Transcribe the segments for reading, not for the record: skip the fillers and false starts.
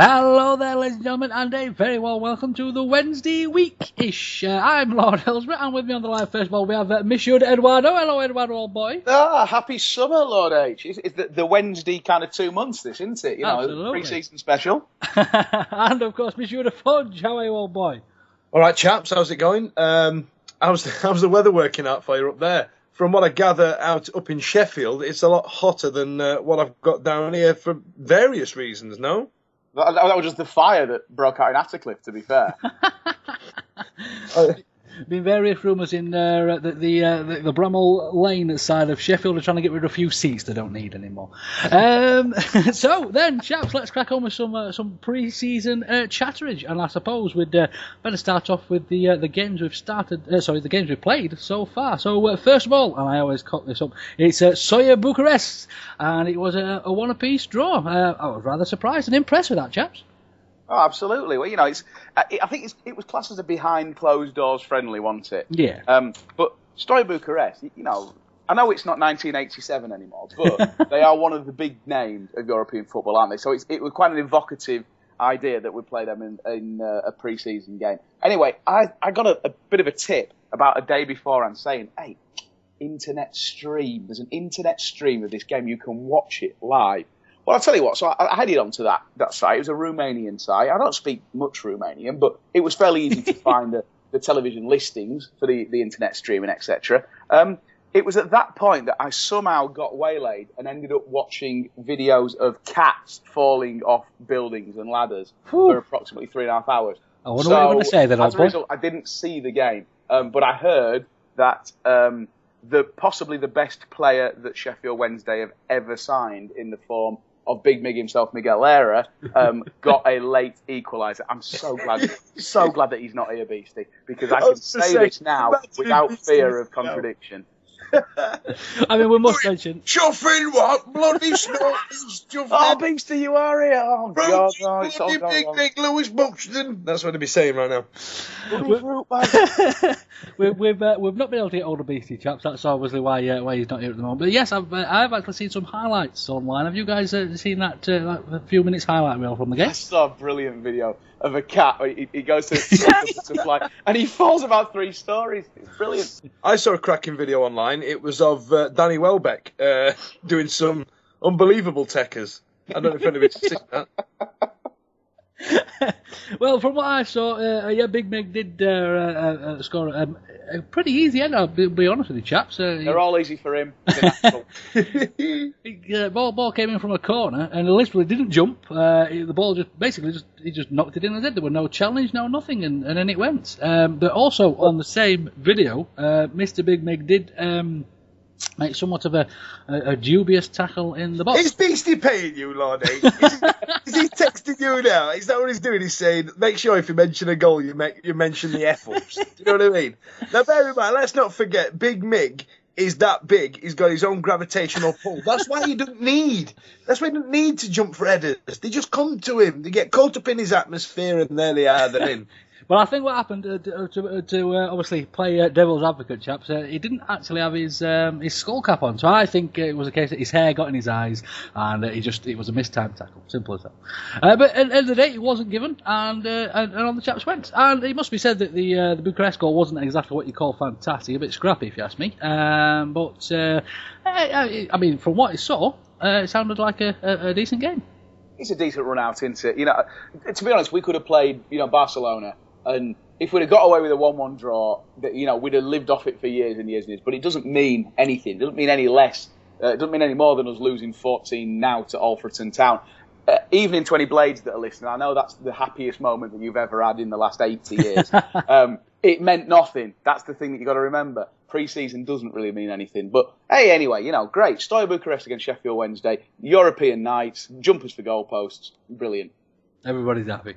Hello there, ladies and gentlemen, and a very well welcome to the Wednesday week-ish. I'm Lord Hillsborough, and with me on the line, first of all, we have Monsieur Eduardo. Hello, Eduardo, old boy. Happy summer, Lord H. It's the Wednesday kind of 2 months, this, isn't it? You know, absolutely. Pre-season special. And, of course, Monsieur Fudge. How are you, old boy? All right, chaps, how's it going? How's the weather working out for you up there? From what I gather up in Sheffield, it's a lot hotter than what I've got down here for various reasons, no? That was just the fire that broke out in Attercliffe, to be fair. Been various rumours in the Bramall Lane side of Sheffield are trying to get rid of a few seats they don't need anymore. So then, chaps, let's crack on with some pre-season chatterage, and I suppose we'd better start off with the games we've the games we've played so far. So first of all, and I always cock this up, it's Soya Bucharest, and it was a one-apiece draw. I was rather surprised and impressed with that, chaps. Oh, absolutely. Well, you know, I think it was classed as a behind closed doors friendly, wasn't it? Yeah. But Stoy Bucharest, you know, I know it's not 1987 anymore, but they are one of the big names of European football, aren't they? So it was quite an evocative idea that we play them in a pre-season game. Anyway, I got a bit of a tip about a day before and saying, hey, internet stream. There's an internet stream of this game. You can watch it live. Well, I'll tell you what, so I headed onto that site. It was a Romanian site. I don't speak much Romanian, but it was fairly easy to find the television listings for the internet streaming, etc. It was at that point that I somehow got waylaid and ended up watching videos of cats falling off buildings and ladders for approximately 3.5 hours. I wonder what you're going to say then, as a result, I didn't see the game, but I heard that possibly the best player that Sheffield Wednesday have ever signed in the form of Big Mig himself, Miguel Era, got a late equaliser. I'm so glad that he's not here, Beastie, because I can say this now without fear of contradiction. I mean, we must mention... Chuffing what? Bloody snorts! Oh, Beastie, you are here! Oh, God, no, it's all Bloody gone Big Lewis Buxton! That's what I'd be saying right now. We've not been able to get hold of Beastie, chaps. That's obviously why he's not here at the moment. But yes, I've actually seen some highlights online. Have you guys seen that a few minutes highlight reel from the game? I saw a brilliant video of a cat. He goes to fly, and he falls about 3 stories. It's brilliant. I saw a cracking video online. It was of Danny Welbeck doing some unbelievable techers. I don't know if anybody's seen that. Well, from what I saw, Big Mig did score a pretty easy end. I'll be honest with you, chaps. They're all easy for him. Ball came in from a corner and literally didn't jump. The ball he just knocked it in and did. There were no challenge, no nothing, and then it went. But also on the same video, Mr. Big Mig did make somewhat of a dubious tackle in the box. Is Beastie paying you, Lord H? Is he texting you now? Is that what he's doing? He's saying, make sure if you mention a goal, you mention the F-ups. Do you know what I mean? Now, bear in mind, let's not forget, Big Mig is that big. He's got his own gravitational pull. That's why you don't need to jump for headers. They just come to him. They get caught up in his atmosphere, and there they are. They're in. Well, I think what happened to obviously play devil's advocate, chaps. He didn't actually have his skull cap on, so I think it was a case that his hair got in his eyes, and it was a mistimed tackle. Simple as that. But at the end of the day, it wasn't given, and on the chaps went. And it must be said that the Bucharest goal wasn't exactly what you call fantastic, a bit scrappy if you ask me. But I mean, from what I saw, it sounded like a decent game. It's a decent run out, isn't it? You know, to be honest, we could have played, Barcelona. And if we'd have got away with a 1-1 draw, we'd have lived off it for years and years and years. But it doesn't mean anything. It doesn't mean any less. It doesn't mean any more than us losing 14 now to Alfreton Town. Even in 20 Blades that are listening, I know that's the happiest moment that you've ever had in the last 80 years. It meant nothing. That's the thing that you've got to remember. Pre-season doesn't really mean anything. But, hey, anyway, great. Stoy Bucharest against Sheffield Wednesday. European nights. Jumpers for goalposts. Brilliant. Everybody's happy.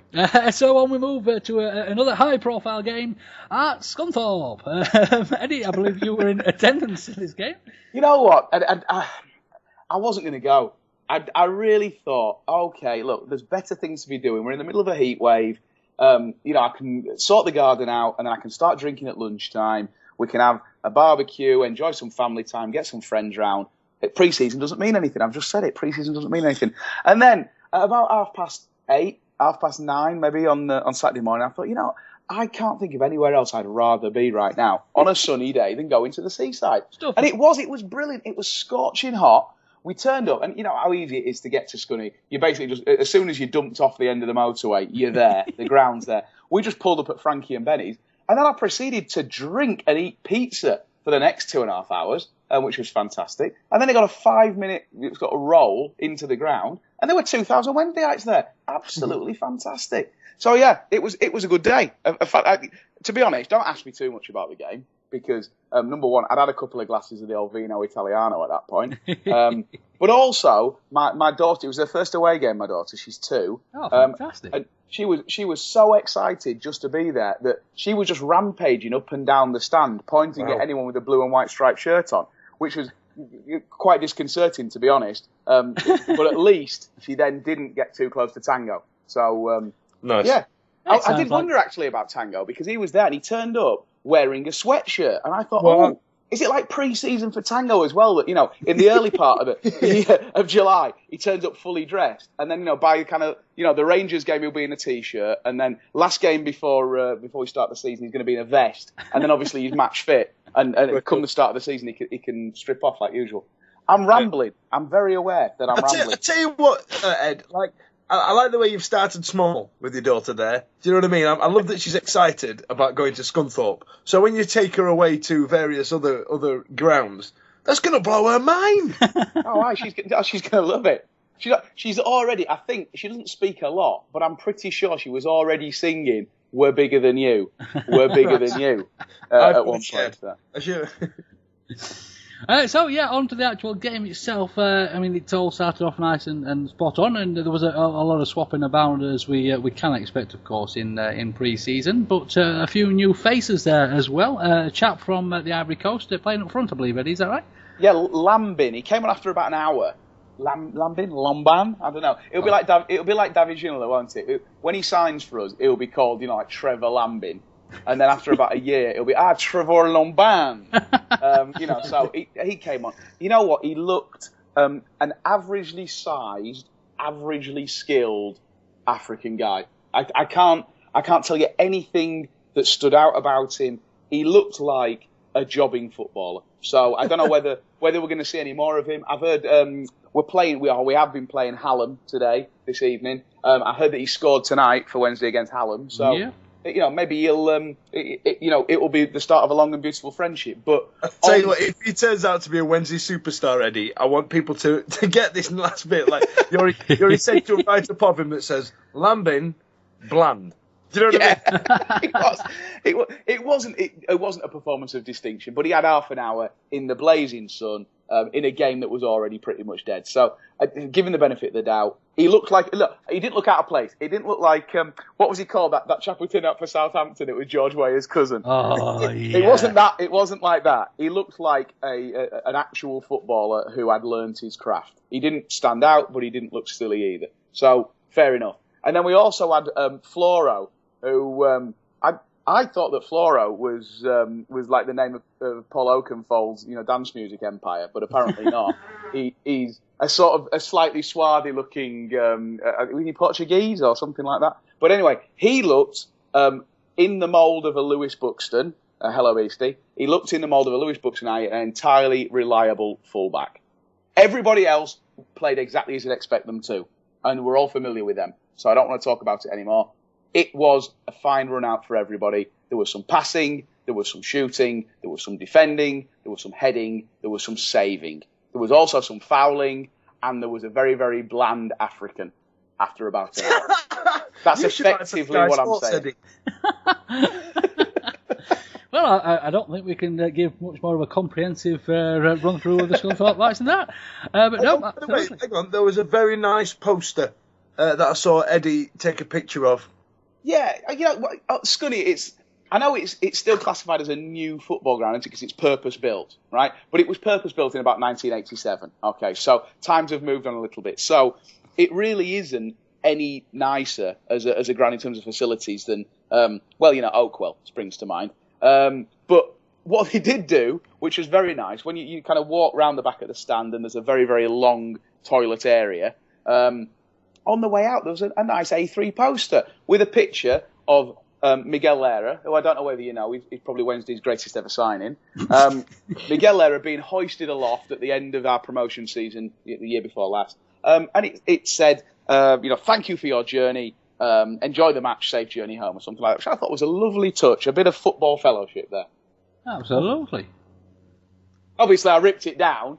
So on we move to another high-profile game at Scunthorpe. Eddie, I believe you were in attendance in this game. You know what? I wasn't going to go. I really thought, okay, look, there's better things to be doing. We're in the middle of a heat wave. I can sort the garden out, and then I can start drinking at lunchtime. We can have a barbecue, enjoy some family time, get some friends round. Pre-season doesn't mean anything. I've just said it. Pre-season doesn't mean anything. And then at about 8:30, 9:30 maybe on Saturday morning. I thought, I can't think of anywhere else I'd rather be right now on a sunny day than going to the seaside. And it was brilliant. It was scorching hot. We turned up, and you know how easy it is to get to Scunny. You basically just, as soon as you dumped off the end of the motorway, you're there. The ground's there. We just pulled up at Frankie and Benny's, and then I proceeded to drink and eat pizza for the next 2.5 hours, which was fantastic. And then it got a 5-minute roll into the ground, and there were 2,000 Wednesdayites there. Absolutely fantastic. So yeah, it was a good day. In fact, to be honest, don't ask me too much about the game because number one, I'd had a couple of glasses of the old Vino Italiano at that point. But also, my daughter, it was her first away game. My daughter, she's 2. Oh, fantastic! And she was so excited just to be there that she was just rampaging up and down the stand, pointing at anyone with a blue and white striped shirt on, which was quite disconcerting, to be honest. But at least she then didn't get too close to Tango. So nice. Yeah, I did wonder actually about Tango because he was there and he turned up wearing a sweatshirt, and I thought, is it like pre-season for Tango as well? That in the early part of July, he turns up fully dressed, and then by kind of the Rangers game he'll be in a t-shirt, and then last game before we start the season he's going to be in a vest, and then obviously he's match fit, and come the start of the season he can strip off like usual. I'm rambling. I'm very aware that I'm rambling. I tell you what, Ed, I like the way you've started small with your daughter there. Do you know what I mean? I love that she's excited about going to Scunthorpe. So when you take her away to various other grounds, that's going to blow her mind. She's going to love it. She's already, I think, she doesn't speak a lot, but I'm pretty sure she was already singing "We're Bigger Than You." We're bigger than you at one point. Sure. So yeah, on to the actual game itself. I mean, it all started off nice and spot on, and there was a lot of swapping about as we can expect, of course, in pre-season. But a few new faces there as well. A chap from the Ivory Coast playing up front, I believe. Eddie, is that right? Yeah, Lambin. He came on after about an hour. Lamban? I don't know. It'll be like David Ginola, won't it? When he signs for us, it'll be called like Trevor Lambin. And then after about a year, it'll be Trevor Lomban. So he came on. You know what? He looked an averagely sized, averagely skilled African guy. I can't tell you anything that stood out about him. He looked like a jobbing footballer. So I don't know whether we're going to see any more of him. I've heard we have been playing Hallam this evening. I heard that he scored tonight for Wednesday against Hallam. So. Yeah. Maybe he'll, it will be the start of a long and beautiful friendship. But I'll tell you what, if he turns out to be a Wednesday superstar, Eddie, I want people to get this last bit. Like you're essential writer of him that says Lambin bland. Do you know what I mean? It wasn't a performance of distinction, but he had half an hour in the blazing sun in a game that was already pretty much dead. So, given the benefit of the doubt, he didn't look out of place. He didn't look like what was he called? That chap who turned up for Southampton. It was George Weah's cousin. Oh, yeah. It wasn't that. It wasn't like that. He looked like an actual footballer who had learned his craft. He didn't stand out, but he didn't look silly either. So fair enough. And then we also had Floro, who I thought that Floro was like the name of Paul Oakenfold's dance music empire, but apparently not. He's a slightly swarthy looking was he Portuguese or something like that. But anyway, he looked in the mould of a Lewis Buxton. Hello, Eastie. He looked in the mould of a Lewis Buxton, an entirely reliable fullback. Everybody else played exactly as you'd expect them to, and we're all familiar with them. So I don't want to talk about it anymore. It was a fine run out for everybody. There was some passing, there was some shooting, there was some defending, there was some heading, there was some saving. There was also some fouling, and there was a very, very bland African after about an hour. That's effectively what I'm saying. Well, I don't think we can give much more of a comprehensive run-through of the Scunthorpe Lights than that. But no, wait, hang on. There was a very nice poster that I saw Eddie take a picture of. Yeah, Scunny, I know it's still classified as a new football ground because it's purpose-built, right? But it was purpose-built in about 1987. Okay, so times have moved on a little bit. So it really isn't any nicer as a ground in terms of facilities than, Oakwell springs to mind. But what they did do, which was very nice, when you kind of walk round the back of the stand and there's a very, very long toilet area, on the way out, there was a nice A3 poster with a picture of Miguel Lera, who I don't know whether you know, he's probably Wednesday's greatest ever signing. Miguel Lera being hoisted aloft at the end of our promotion season the year before last. And it said, thank you for your journey. Enjoy the match, safe journey home, or something like that, which I thought was a lovely touch, a bit of football fellowship there. Absolutely. Obviously, I ripped it down,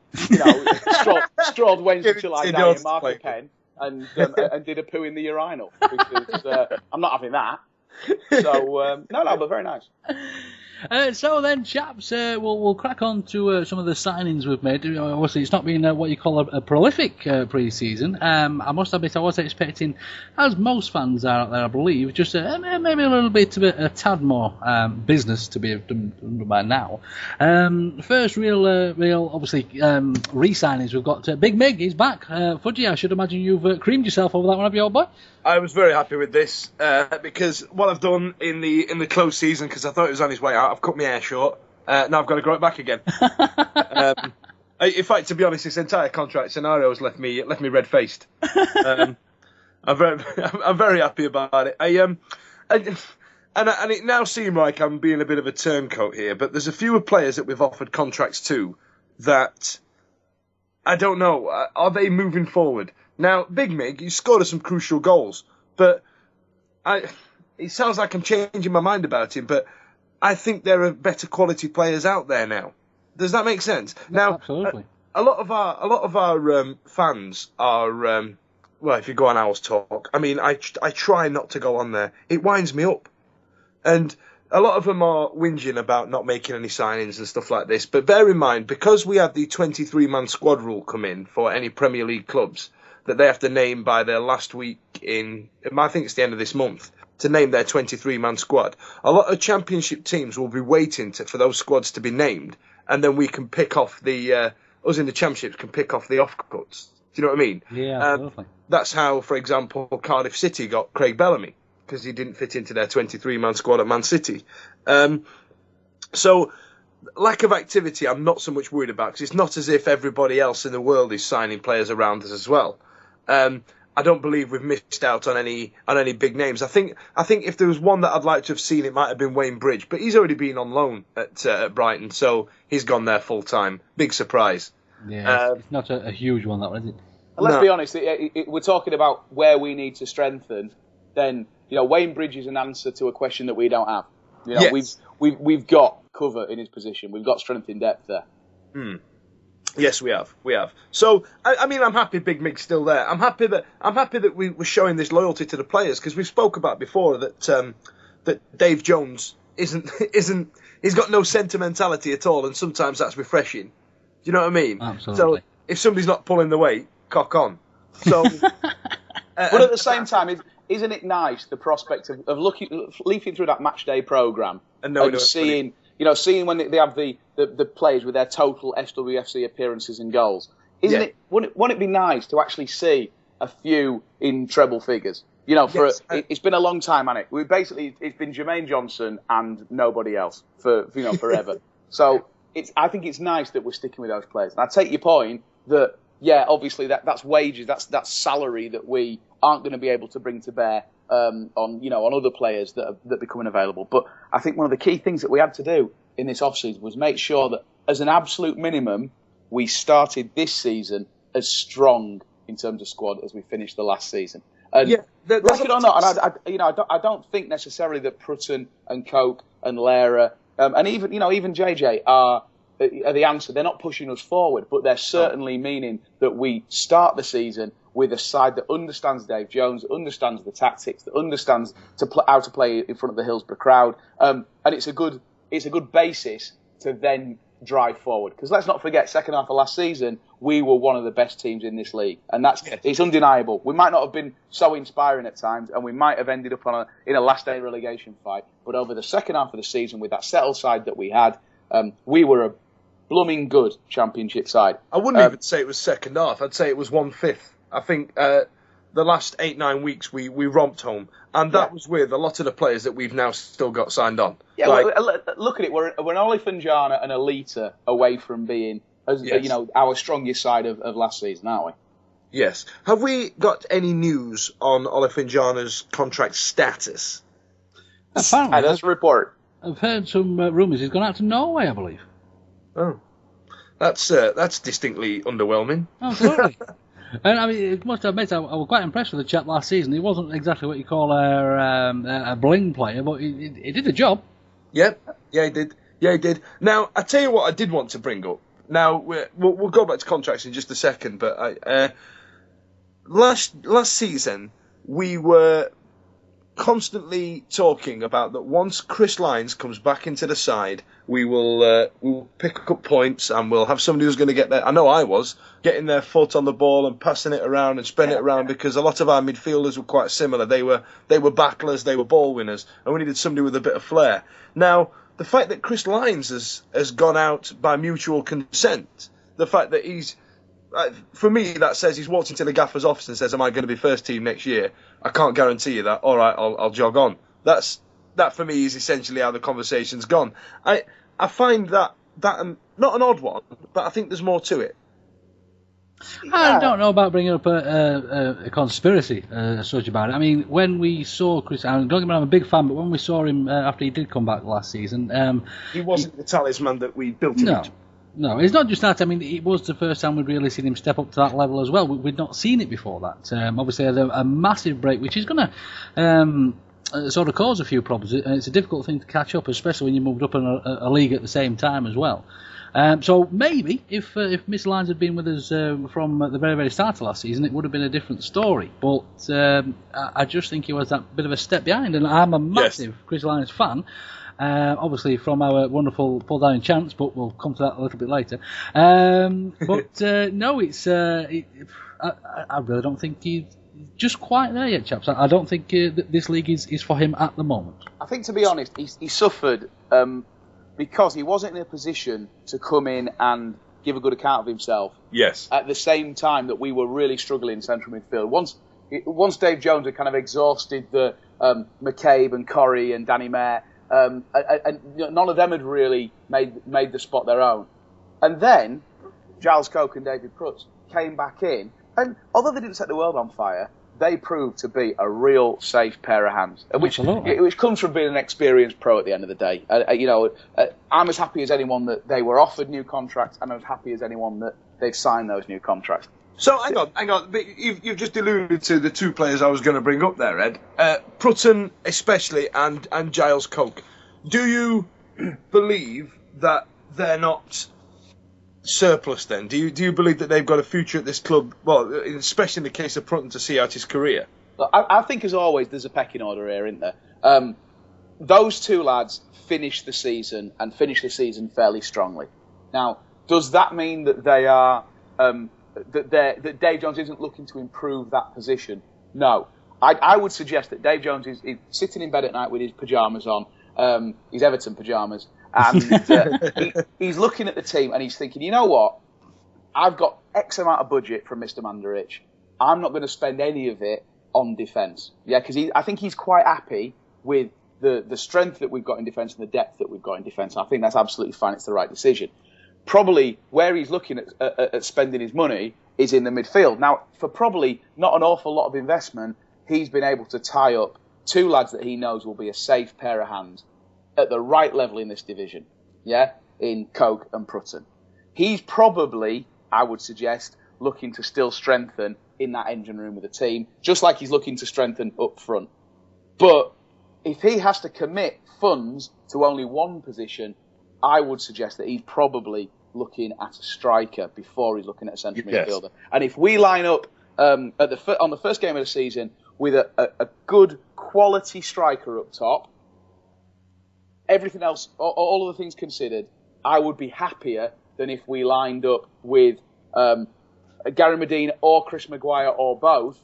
strawed Wednesday till I die in marker pen, and did a poo in the urinal, because I'm not having that. So, no, but very nice. So then, chaps, we'll crack on to some of the signings we've made. Obviously, it's not been what you call a prolific pre-season. I must admit, I was expecting, as most fans are out there, I believe, just maybe a little bit of a tad more business to be done by now. First real obviously, re-signings we've got. Big Mig, he's back. Fudge, I should imagine you've creamed yourself over that one, have you, old boy? I was very happy with this because what I've done in the close season, because I thought it was on his way out, I've cut my hair short. Now I've got to grow it back again. In fact, to be honest, this entire contract scenario has left me red-faced. I'm very happy about it. And it now seems like I'm being a bit of a turncoat here, but there's a few players that we've offered contracts to that I don't know. Are they moving forward? Now, Big Mig, he scored some crucial goals, but it sounds like I'm changing my mind about him, but I think there are better quality players out there now. Does that make sense? Now, absolutely. A lot of our fans are well. If you go on Owls Talk, I mean, I try not to go on there. It winds me up, and a lot of them are whinging about not making any signings and stuff like this. But bear in mind, because we had the 23-man squad rule come in for any Premier League clubs, that they have to name by their last week in, I think it's the end of this month, to name their 23-man squad. A lot of Championship teams will be waiting for those squads to be named, and then we can pick off us in the Championships can pick off the offcuts. Do you know what I mean? Yeah, absolutely. That's how, for example, Cardiff City got Craig Bellamy, because he didn't fit into their 23-man squad at Man City. So, lack of activity I'm not so much worried about, because it's not as if everybody else in the world is signing players around us as well. I don't believe we've missed out on any big names. I think if there was one that I'd like to have seen, it might have been Wayne Bridge, but he's already been on loan at Brighton, so he's gone there full time. Big surprise. Yeah, it's not a huge one, that one, is it? And let's be honest, we're talking about where we need to strengthen. Then Wayne Bridge is an answer to a question that we don't have. Yes. We've got cover in his position. We've got strength in depth there. Yes, we have. So, I mean, I'm happy Big Mig's still there. I'm happy that we were showing this loyalty to the players, because we spoke about before that Dave Jones isn't. He's got no sentimentality at all, and sometimes that's refreshing. Do you know what I mean? Absolutely. So, if somebody's not pulling the weight, cock on. So, but at the same time, isn't it nice the prospect of leafing through that match day programme and seeing. Seeing when they have the players with their total SWFC appearances and goals, wouldn't it be nice to actually see a few in treble figures? It's been a long time, hasn't it? It's been Jermaine Johnson and nobody else for forever. So I think it's nice that we're sticking with those players. And I take your point that obviously that's wages, that's salary that we aren't going to be able to bring to bear on other players that are becoming available. But I think one of the key things that we had to do in this off-season was make sure that, as an absolute minimum, we started this season as strong in terms of squad as we finished the last season. And like it or not, and I don't think necessarily that Prutton and Coke and Lera and even JJ are the answer. They're not pushing us forward, but they're certainly meaning that we start the season with a side that understands Dave Jones, understands the tactics, that understands how to play in front of the Hillsborough crowd, and it's a good basis to then drive forward. Because let's not forget, second half of last season, we were one of the best teams in this league, and it's undeniable. We might not have been so inspiring at times, and we might have ended up in a last day relegation fight, but over the second half of the season, with that settled side that we had, we were a blooming good Championship side. I wouldn't even say it was second half. I'd say it was 1/5. I think the last 8-9 weeks we romped home, and that was with a lot of the players that we've now still got signed on. Yeah, look at it. We're an Olifanjana and a litre away from being, our strongest side of last season, aren't we? Yes. Have we got any news on Olafinjana's contract status? Apparently, That's a report. I've heard some rumours he's gone out to Norway, I believe. Oh, that's distinctly underwhelming. Absolutely. And I mean, I must admit, I was quite impressed with the chap last season. He wasn't exactly what you call a bling player, but he did the job. Yeah, he did. Now, I tell you what I did want to bring up. Now, we'll go back to contracts in just a second, but last season, we were constantly talking about that once Chris Lyons comes back into the side, we'll pick up points and we'll have somebody who's going to get there. I know I was getting their foot on the ball and passing it around and spreading it around, because a lot of our midfielders were quite similar. They were battlers, they were ball winners, and we needed somebody with a bit of flair. Now, the fact that Chris Lyons has gone out by mutual consent, the fact that he's, for me, that says he's walked into the gaffer's office and says, "Am I going to be first team next year? I can't guarantee you that. All right, I'll jog on." That for me is essentially how the conversation's gone. I find that not an odd one, but I think there's more to it. I don't know about bringing up a conspiracy such about it. I mean, when we saw Chris, don't get me wrong, I'm a big fan, but when we saw him after he did come back last season, he wasn't the talisman that we built him into. No, it's not just that. I mean, it was the first time we'd really seen him step up to that level as well. We'd not seen it before that. Obviously, had a massive break, which is going to sort of cause a few problems. It's a difficult thing to catch up, especially when you moved up in a league at the same time as well. So maybe if Miss Lyons had been with us from the very, very start of last season, it would have been a different story. But I just think he was that bit of a step behind, and I'm a massive Chris Lyons fan. Obviously from our wonderful pull down chance, but we'll come to that a little bit later. No, I really don't think he's just quite there yet, chaps. I don't think that this league is for him at the moment. I think, to be honest, he suffered because he wasn't in a position to come in and give a good account of himself. Yes. At the same time that we were really struggling in central midfield. Once Dave Jones had kind of exhausted the McCabe and Corrie and Danny Mayer, and none of them had really made the spot their own. And then Giles Coke and David Prutz came back in, and although they didn't set the world on fire, they proved to be a real safe pair of hands, which comes from being an experienced pro at the end of the day. I'm as happy as anyone that they were offered new contracts, and I'm as happy as anyone that they've signed those new contracts. So hang on. You've just alluded to the two players I was going to bring up there, Ed. Prutton especially, and Giles Coke. Do you believe that they're not surplus then? Do you believe that they've got a future at this club? Well, especially in the case of Prutton, to see out his career. I think, as always, there's a pecking order here, isn't there? Those two lads finished the season fairly strongly. Now, does that mean that they are that Dave Jones isn't looking to improve that position? No. I would suggest that Dave Jones is sitting in bed at night with his pyjamas on, his Everton pyjamas, and he's looking at the team and he's thinking, you know what? I've got X amount of budget from Mr. Mandarich. I'm not going to spend any of it on defence. Yeah, because I think he's quite happy with the strength that we've got in defence and the depth that we've got in defence. I think that's absolutely fine. It's the right decision. Probably where he's looking at spending his money is in the midfield. Now, for probably not an awful lot of investment, he's been able to tie up two lads that he knows will be a safe pair of hands at the right level in this division, in Coke and Prutton. He's probably, I would suggest, looking to still strengthen in that engine room of the team, just like he's looking to strengthen up front. But if he has to commit funds to only one position, I would suggest that he's probably looking at a striker before he's looking at a central midfielder. And if we line up on the first game of the season with a good quality striker up top, everything else, all of the things considered, I would be happier than if we lined up with Gary Medina or Chris Maguire or both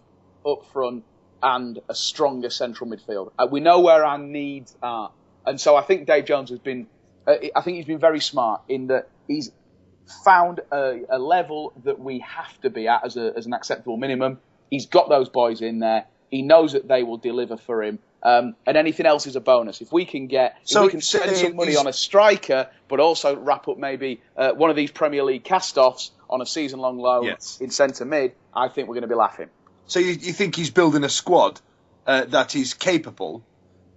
up front and a stronger central midfield. We know where our needs are. And so I think Dave Jones has been, I think he's been very smart in that he's found a level that we have to be at as an acceptable minimum. He's got those boys in there. He knows that they will deliver for him. And anything else is a bonus. If we can spend some money on a striker, but also wrap up maybe one of these Premier League cast-offs on a season-long loan in centre mid, I think we're going to be laughing. So you think he's building a squad that is capable,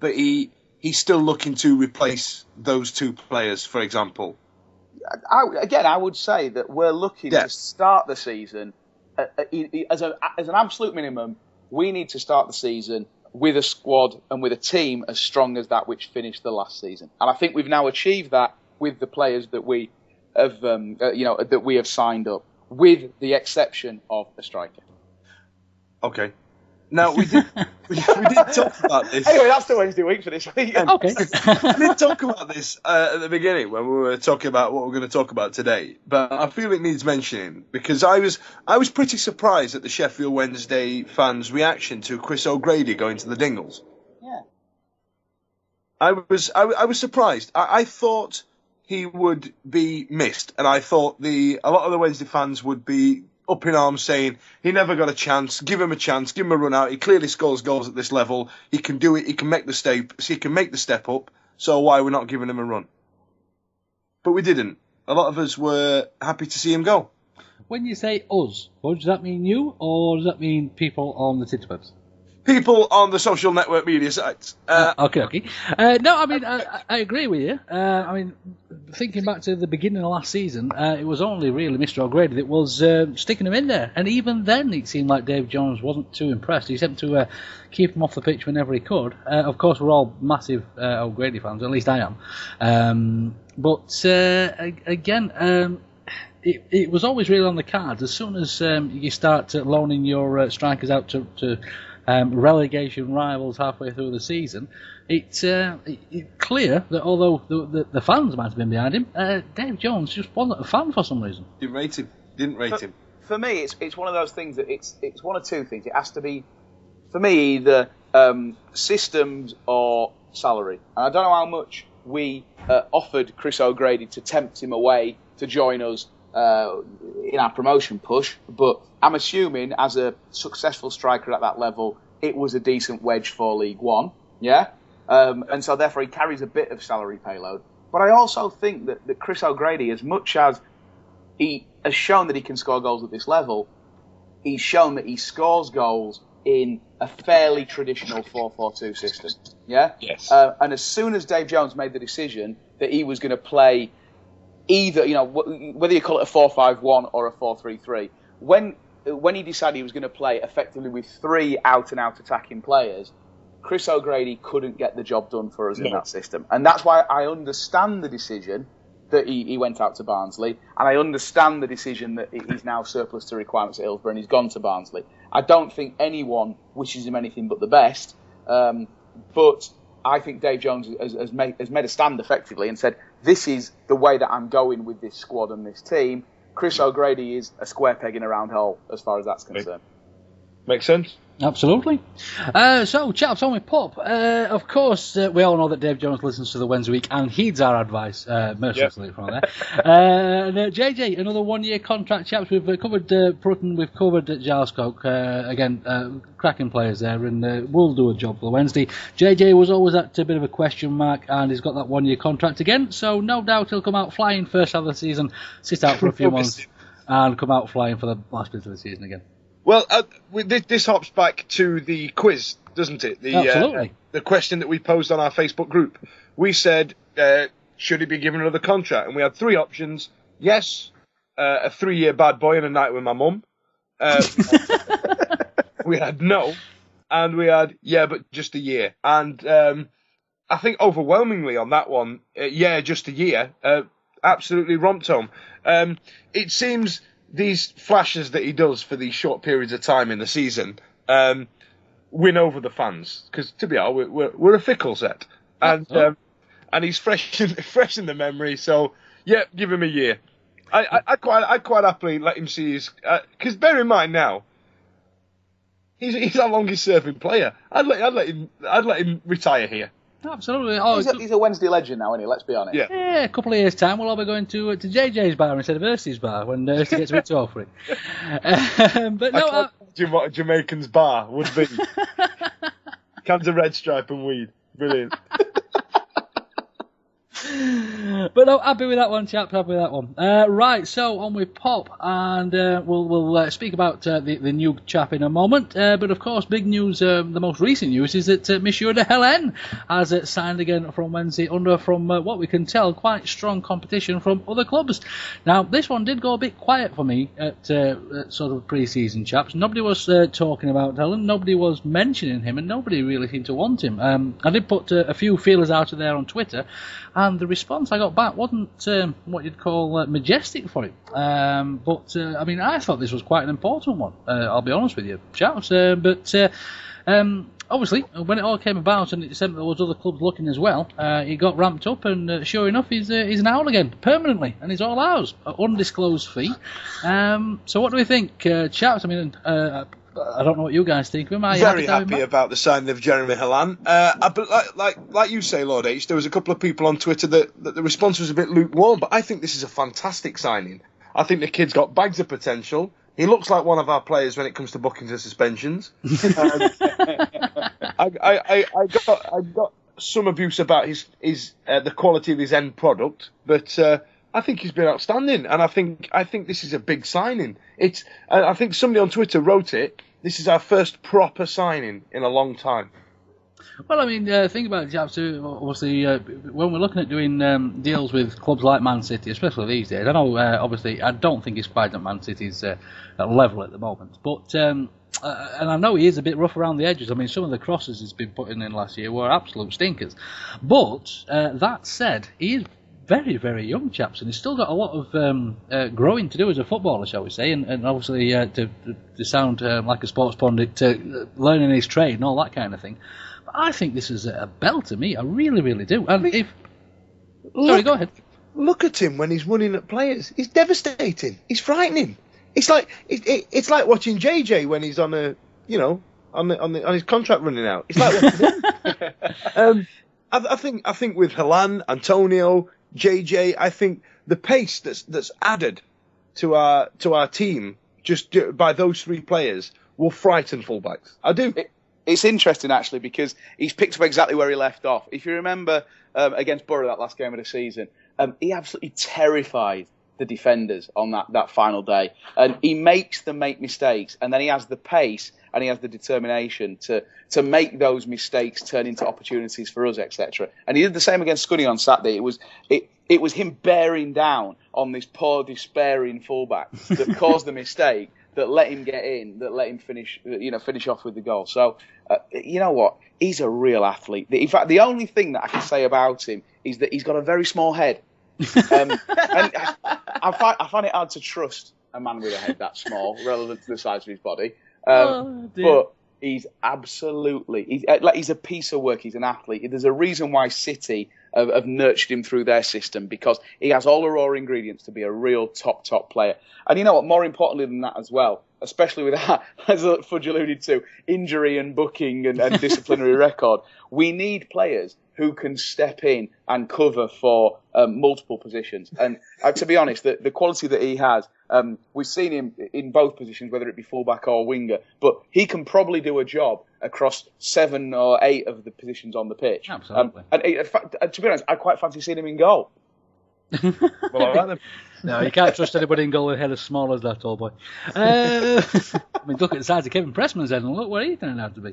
but he's still looking to replace those two players, for example? I would say that we're looking to start the season as an absolute minimum. We need to start the season with a squad and with a team as strong as that which finished the last season, and I think we've now achieved that with the players that we have, that we have signed up, with the exception of a striker. Okay. Now, we did talk about this. Anyway, that's the Wednesday week for this week. Okay. We did talk about this at the beginning when we were talking about what we're going to talk about today, but I feel it needs mentioning because I was pretty surprised at the Sheffield Wednesday fans' reaction to Chris O'Grady going to the Dingles. Yeah. I was surprised. I thought he would be missed, and I thought a lot of the Wednesday fans would be up in arms saying he never got a chance, give him a run out, he clearly scores goals at this level, he can do it, he can make the step up, so why we're not giving him a run? But we didn't. A lot of us were happy to see him go. When you say us, well, does that mean you, or does that mean people on the Titterwebs? People on the social network media sites. Okay. No, I mean, I agree with you. I mean, thinking back to the beginning of last season, it was only really Mr. O'Grady that was sticking him in there. And even then, it seemed like Dave Jones wasn't too impressed. He seemed to keep him off the pitch whenever he could. Of course, we're all massive O'Grady fans, at least I am. But again, it was always really on the cards. As soon as you start loaning your strikers out to relegation rivals halfway through the season, it's clear that although the fans might have been behind him, Dave Jones just wasn't a fan for some reason. Didn't rate him. For me, it's one of those things that it's one of two things. It has to be, for me, either systems or salary. And I don't know how much we offered Chris O'Grady to tempt him away to join us in our promotion push, but I'm assuming as a successful striker at that level, it was a decent wedge for League One, and so therefore he carries a bit of salary payload. But I also think that Chris O'Grady, as much as he has shown that he can score goals at this level, he's shown that he scores goals in a fairly traditional 4-4-2 system, Yes. And as soon as Dave Jones made the decision that he was going to play either, whether you call it a 4-5-1 or a 4-3-3, when he decided he was going to play effectively with three out-and-out attacking players, Chris O'Grady couldn't get the job done for us in that system. And that's why I understand the decision that he went out to Barnsley, and I understand the decision that he's now surplus to requirements at Hillsborough and he's gone to Barnsley. I don't think anyone wishes him anything but the best, but I think Dave Jones has made a stand effectively and said, this is the way that I'm going with this squad and this team. Chris O'Grady is a square peg in a round hole as far as that's concerned. Makes sense. Absolutely. So, chaps, on with Pop. Of course, we all know that Dave Jones listens to the Wednesday Week and heeds our advice, mercilessly from there. JJ, another 1-year contract, chaps. We've covered Prutton, we've covered Giles Coke. Again, cracking players there, and we'll do a job for the Wednesday. JJ was always at a bit of a question mark, and he's got that 1-year contract again, so no doubt he'll come out flying first half of the season, sit out for a few months, and come out flying for the last bit of the season again. Well, this hops back to the quiz, doesn't it? Absolutely. The question that we posed on our Facebook group. We said, should he be given another contract? And we had 3 options. Yes, a 3-year bad boy and a night with my mum. We had no. And we had, yeah, but just a year. And I think overwhelmingly on that one, yeah, just a year, absolutely romped home. It seems these flashes that he does for these short periods of time in the season win over the fans. Because, to be honest, we're a fickle set. And he's fresh in the memory, so, yeah, give him a year. I'd quite happily let him see his... Because bear in mind now, he's our longest serving player. I'd let him retire here. Absolutely. He's a Wednesday legend now, isn't he? Let's be honest. Yeah, a couple of years' time, we'll all be going to JJ's bar instead of Ursty's bar when Ursty gets a bit tall for it. But no, I can't imagine what a Jamaican's bar would be. Cans of Red Stripe and weed. Brilliant. But no, happy with that one, chaps. Happy with that one. Right, so on with Pop, and we'll speak about the new chap in a moment. But of course, big news, the most recent news, is that Monsieur de Helen has signed again from Wednesday from what we can tell, quite strong competition from other clubs. Now, this one did go a bit quiet for me at sort of pre-season, chaps. Nobody was talking about Helen, nobody was mentioning him, and nobody really seemed to want him. I did put a few feelers out of there on Twitter, and the response I got back wasn't what you'd call majestic for it. But I mean, I thought this was quite an important one. I'll be honest with you, chaps. But obviously, when it all came about and it said there was other clubs looking as well, he got ramped up, and sure enough, he's an owl again permanently, and he's all ours, undisclosed fee. So what do we think, chaps? I mean, I don't know what you guys think of him. Are you Very happy about the signing of Jeremy Hellan. Like you say, Lord H, there was a couple of people on Twitter that the response was a bit lukewarm, but I think this is a fantastic signing. I think the kid's got bags of potential. He looks like one of our players when it comes to bookings and suspensions. I got some abuse about his the quality of his end product, but I think he's been outstanding, and I think this is a big signing. I think somebody on Twitter wrote it. This is our first proper signing in a long time. Well, I mean, think about it, chaps. Obviously, when we're looking at doing deals with clubs like Man City, especially these days, I know, obviously, I don't think he's quite at Man City's level at the moment. But, and I know he is a bit rough around the edges. I mean, some of the crosses he's been putting in last year were absolute stinkers. But, that said, he is very, very young, chaps, and he's still got a lot of growing to do as a footballer, shall we say, and obviously to sound like a sports pundit, learning his trade and all that kind of thing. But I think this is a bell to me. I really, really do. And sorry, go ahead. Look at him when he's running at players. He's devastating. He's frightening. It's like watching JJ when he's on on his contract running out. It's like watching him. I think with Hellan, Antonio, JJ, I think the pace that's added to our team just by those three players will frighten fullbacks. I do. It's interesting actually because he's picked up exactly where he left off. If you remember against Borough, that last game of the season, he absolutely terrified the defenders on that final day, and he makes them make mistakes, and then he has the pace and he has the determination to make those mistakes turn into opportunities for us, etc. And he did the same against Scunny on Saturday. It was him bearing down on this poor, despairing fullback that caused the mistake, that let him get in, that let him finish off with the goal. So, you know what? He's a real athlete. In fact, the only thing that I can say about him is that he's got a very small head. And I find it hard to trust a man with a head that small, relevant to the size of his body. But he's absolutely, he's a piece of work. He's an athlete. There's a reason why City have nurtured him through their system, because he has all the raw ingredients to be a real top player. And you know what? More importantly than that as well, especially with that, as Fudge alluded to, injury and booking and disciplinary record, we need players who can step in and cover for multiple positions. And to be honest, the quality that he has, we've seen him in both positions, whether it be fullback or winger, but he can probably do a job across 7 or 8 of the positions on the pitch. Absolutely. And to be honest, I quite fancy seeing him in goal. Well, all right then. No, you can't trust anybody in goal with a head as small as that, old boy. I mean, look at the size of Kevin Pressman's head and look where he's turned out to be.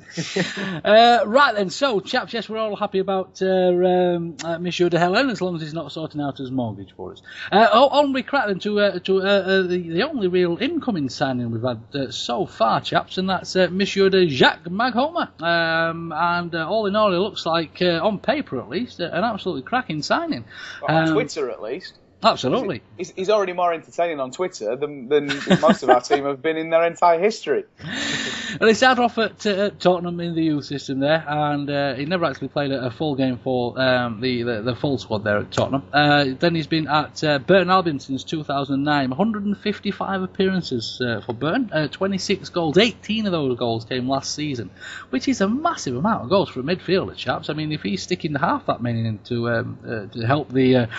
Right then, so, chaps, yes, we're all happy about Monsieur de Helen, as long as he's not sorting out his mortgage for us. On we crack then to the only real incoming signing we've had so far, chaps, and that's Monsieur de Jacques Maghomer. And all in all, it looks like, on paper at least, an absolutely cracking signing. On Twitter at least. Absolutely. He's already more entertaining on Twitter than most of our team have been in their entire history. Well, he started off at Tottenham in the youth system there, and he never actually played a full game for the full squad there at Tottenham. Then he's been at Burton Albion since 2009, 155 appearances for Burton, 26 goals, 18 of those goals came last season, which is a massive amount of goals for a midfielder, chaps. I mean, if he's sticking half that many in to help the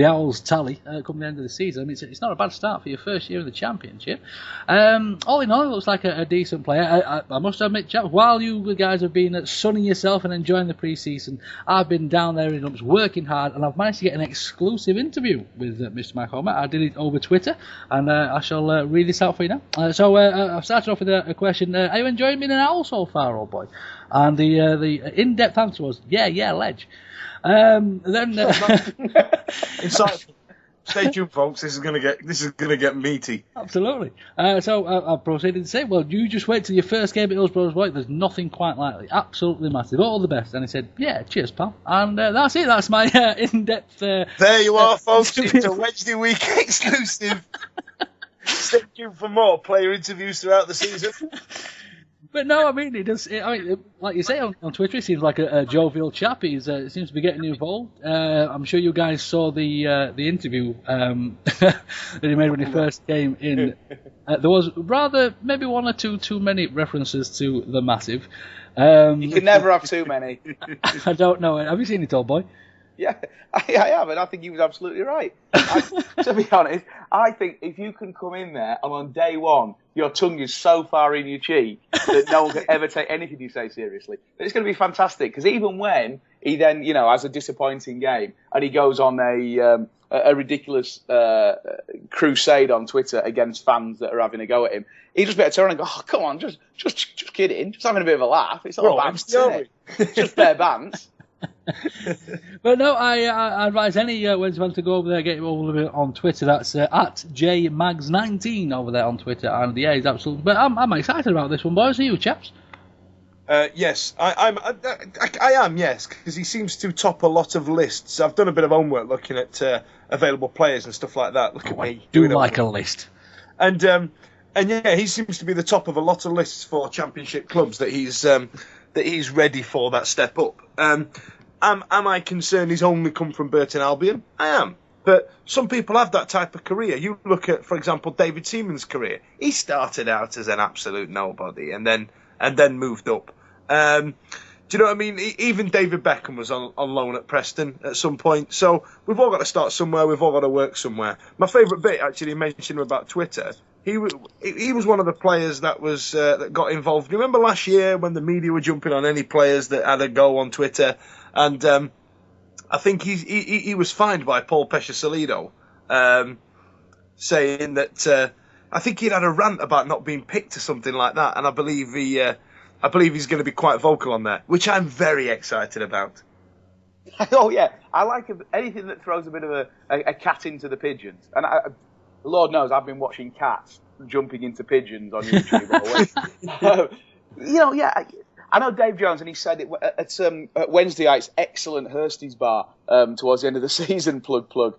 Owls tally come the end of the season, I mean, it's not a bad start for your first year in the Championship. All in all, it looks like a decent decent player. I must admit, chaps, while you guys have been sunning yourself and enjoying the pre-season, I've been down there in Lumps working hard, and I've managed to get an exclusive interview with Mr. Mike Homer. I did it over Twitter, and I shall read this out for you now. So I've started off with a question. Are you enjoying being an owl so far, old boy? And the in-depth answer was, yeah, ledge. Then insightful. Stay tuned, folks. This is gonna get meaty. Absolutely. So I proceeded to say, well, you just wait till your first game at Hillsborough's White. There's nothing quite like it. Absolutely massive. All the best. And he said, yeah, cheers, pal. And that's it. That's my in-depth. There you are, folks. It's a Wednesday week exclusive. Stay tuned for more player interviews throughout the season. But no, I mean, like you say on Twitter, he seems like a jovial chap. He seems to be getting involved. I'm sure you guys saw the interview that he made when he first came in. There was maybe one or two too many references to the Massive. You can never have too many. I don't know. Have you seen it, old boy? Yeah, I have, and I think he was absolutely right. To be honest, I think if you can come in there and on day one your tongue is so far in your cheek that no one can ever take anything you say seriously, it's going to be fantastic. Because even when he then, has a disappointing game and he goes on a ridiculous crusade on Twitter against fans that are having a go at him, he just better turn and go, "Oh, come on, just kidding, just having a bit of a laugh. It's all bants, isn't it? Just bare bants." But no, I advise any Wednesday fans to go over there, get him over there on Twitter. That's at JMags19 over there on Twitter, and yeah, he's absolutely. But I'm excited about this one, boys. Are you, chaps? Yes, I am. Yes, because he seems to top a lot of lists. I've done a bit of homework looking at available players and stuff like that. Look at me. I do like a list. And yeah, he seems to be the top of a lot of lists for Championship clubs that he's ready for that step up. Am I concerned he's only come from Burton Albion? I am. But some people have that type of career. You look at, for example, David Seaman's career. He started out as an absolute nobody and then moved up. Do you know what I mean? Even David Beckham was on loan at Preston at some point. So we've all got to start somewhere. We've all got to work somewhere. My favourite bit, actually, mentioned about Twitter. He was one of the players that got involved. You remember last year when the media were jumping on any players that had a go on Twitter, and I think he was fined by Paul Pesce-Salido, saying that I think he'd had a rant about not being picked or something like that, and I believe he's going to be quite vocal on that, which I'm very excited about. Oh yeah, I like anything that throws a bit of a cat into the pigeons, and Lord knows I've been watching cats jumping into pigeons on YouTube. Yeah, I know Dave Jones, and he said it at Wednesday night's excellent Hursty's bar towards the end of the season. Plug.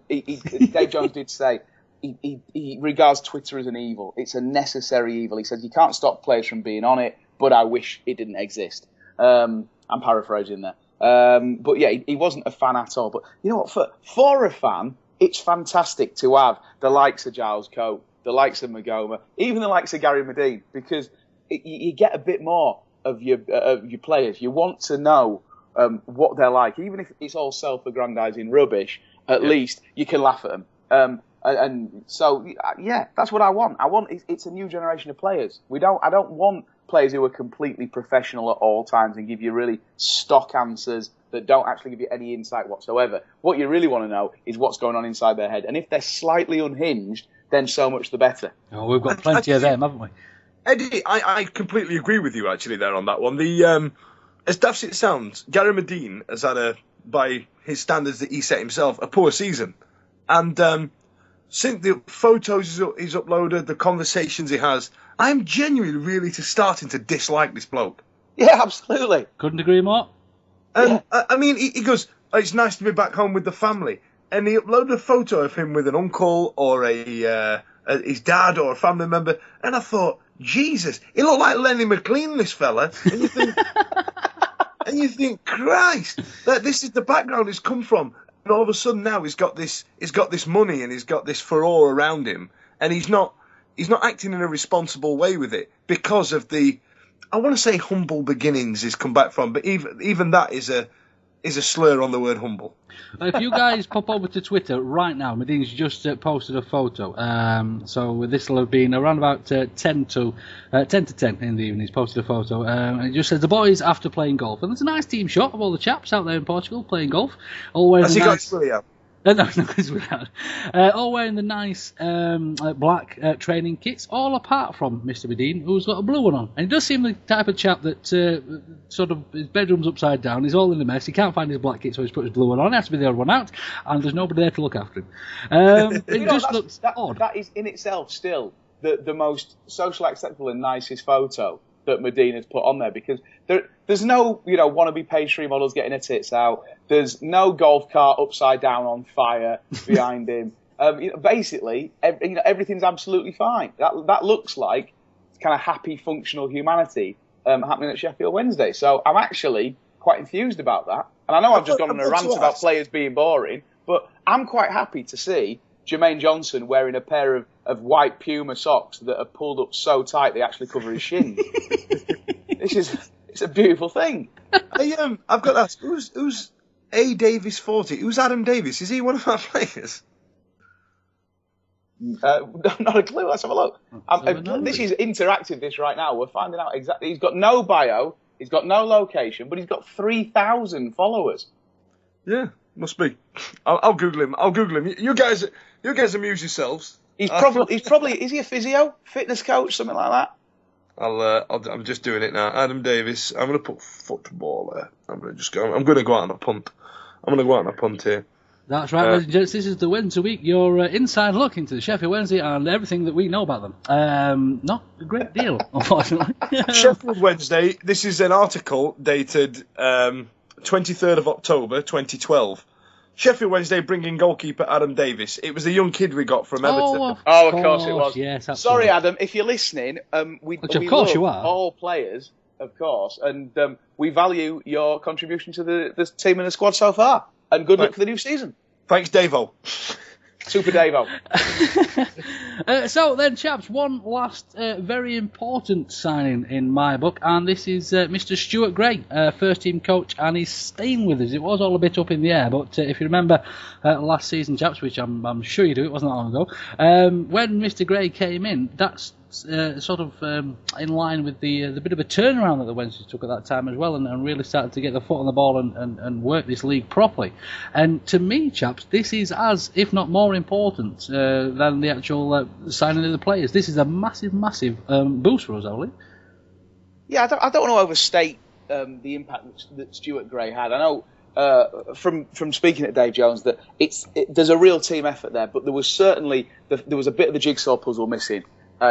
Dave Jones did say he regards Twitter as an evil. It's a necessary evil. He says you can't stop players from being on it, but I wish it didn't exist. I'm paraphrasing there. But yeah, he wasn't a fan at all. But you know what? For a fan, it's fantastic to have the likes of Giles Cope, the likes of Magoma, even the likes of Gary Medine, because you get a bit more of your players. You want to know what they're like, even if it's all self-aggrandizing rubbish. At least you can laugh at them. And so yeah, that's what I want. It's a new generation of players. I don't want players who are completely professional at all times and give you really stock answers that don't actually give you any insight whatsoever. What you really want to know is what's going on inside their head. And if they're slightly unhinged, then so much the better. Oh, we've got plenty of them, haven't we? Eddie, I completely agree with you actually there on that one. As daft as it sounds, Gary Medine has had by his standards that he set himself, a poor season. And since the photos he's uploaded, the conversations he has, I'm genuinely really starting to dislike this bloke. Yeah, absolutely. Couldn't agree more. I mean, he goes, it's nice to be back home with the family. And he uploaded a photo of him with an uncle or his dad or a family member. And I thought, Jesus, he looked like Lenny McLean, this fella. And you think, Christ, this is the background he's come from. And all of a sudden now he's got this money and he's got this furore around him. And he's not acting in a responsible way with it because of I want to say humble beginnings he's come back from, but even that is is a slur on the word humble. If you guys pop over to Twitter right now, Medina's just posted a photo. So this will have been around about 10 to 10 in the evening. He's posted a photo. And it just says, the boys after playing golf. And there's a nice team shot of all the chaps out there in Portugal playing golf. All wearing Has he got William? No, it's without. All wearing the nice black training kits, all apart from Mr. Medine, who's got a blue one on. And he does seem the type of chap that sort of his bedroom's upside down, he's all in the mess, he can't find his black kit, so he's put his blue one on. He has to be the odd one out, and there's nobody there to look after him. It just looks odd. That is in itself still the most socially acceptable and nicest photo that Medina's put on there, because there's no wannabe pastry models getting their tits out. There's no golf cart upside down on fire behind him. Basically, everything's absolutely fine. That looks like kind of happy, functional humanity happening at Sheffield Wednesday. So I'm actually quite enthused about that. And I know I've just gone on a rant about players being boring, but I'm quite happy to see Jermaine Johnson wearing a pair of white Puma socks that are pulled up so tight they actually cover his shins. It's a beautiful thing. I've got that. Who's A. Davis 40? Who's Adam Davis? Is he one of our players? Not a clue. Let's have a look. This is interactive. This right now. We're finding out exactly. He's got no bio. He's got no location, but he's got 3,000 followers. Yeah, must be. I'll Google him. You guys amuse yourselves. He's probably. Is he a physio, fitness coach, something like that? I'm just doing it now. Adam Davis. I'm going to put footballer. I'm going to go out on a punt. I'm going to go out on a punt here. That's right, ladies and gents. This is the Wednesday week. Your inside look into the Sheffield Wednesday and everything that we know about them. Not a great deal, unfortunately. Sheffield Wednesday. This is an article dated 23rd of October 2012. Sheffield Wednesday bringing goalkeeper Adam Davis. It was the young kid we got from Everton. Of course it was. Yes, absolutely. Sorry, Adam, if you're listening, we love you are. All players, of course, and we value your contribution to the team and the squad so far. And good luck for the new season. Thanks, Davo. Super Davo. So then, chaps, one last very important signing in my book, and this is Mr. Stuart Gray, first team coach, and he's staying with us. It was all a bit up in the air, but if you remember last season, chaps, which I'm sure you do, it wasn't that long ago, when Mr. Gray came in, that's sort of in line with the bit of a turnaround that the Wednesdays took at that time as well, and really started to get the foot on the ball and work this league properly. And to me, chaps, this is as, if not more important than the actual signing of the players. This is a massive, massive boost for us, Ollie. Yeah, I don't want to overstate the impact that Stuart Gray had. I know from speaking to Dave Jones that there's a real team effort there, but there was certainly there was a bit of the jigsaw puzzle missing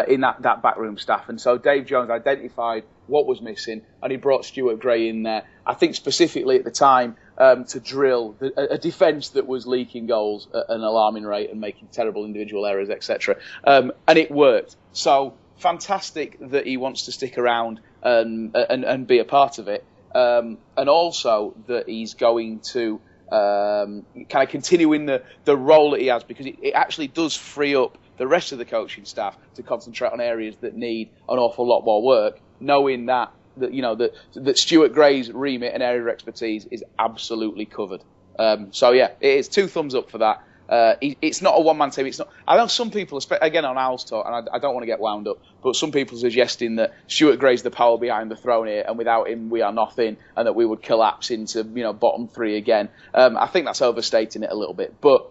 in that backroom staff, and so Dave Jones identified what was missing, and he brought Stuart Gray in there. I think specifically at the time to drill a defence that was leaking goals at an alarming rate and making terrible individual errors, etc. And it worked. So fantastic that he wants to stick around and be a part of it, and also that he's going to kind of continue in the role that he has, because it actually does free up the rest of the coaching staff to concentrate on areas that need an awful lot more work, knowing that Stuart Gray's remit and area of expertise is absolutely covered. So yeah, it's 2 thumbs up for that. It's not a one-man team. It's not. I know some people, again on Owls Talk, and I don't want to get wound up, but some people suggesting that Stuart Gray's the power behind the throne here, and without him we are nothing, and that we would collapse into bottom 3 again. I think that's overstating it a little bit, but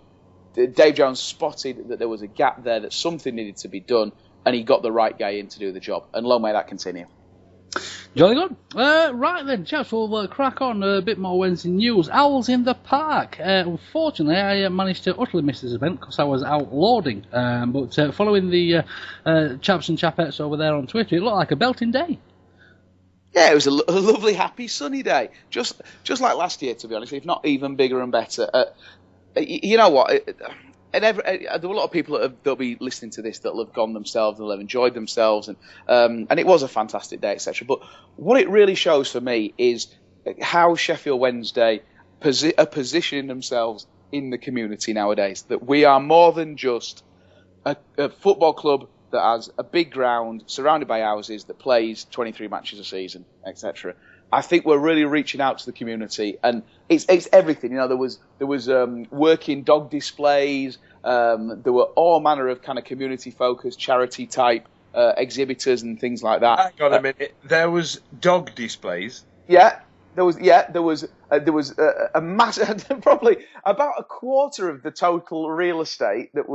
Dave Jones spotted that there was a gap there, that something needed to be done, and he got the right guy in to do the job. And long may that continue. Jolly good. Right then, chaps, we'll crack on a bit more Wednesday news. Owls in the Park. Unfortunately, I managed to utterly miss this event because I was out loading. But following the chaps and chapettes over there on Twitter, it looked like a belting day. Yeah, it was a lovely, happy, sunny day. Just like last year, to be honest, if not even bigger and better. You know what? There are a lot of people that'll be listening to this that'll have gone themselves, they'll have enjoyed themselves, and it was a fantastic day, etc. But what it really shows for me is how Sheffield Wednesday are positioning themselves in the community nowadays. That we are more than just a football club that has a big ground surrounded by houses that plays 23 matches a season, etc. I think we're really reaching out to the community, and it's everything. You know, there was working dog displays. There were all manner of kind of community-focused, charity-type exhibitors and things like that. Hang on a minute. There was dog displays. Yeah, there was a massive, probably about a quarter of the total real estate that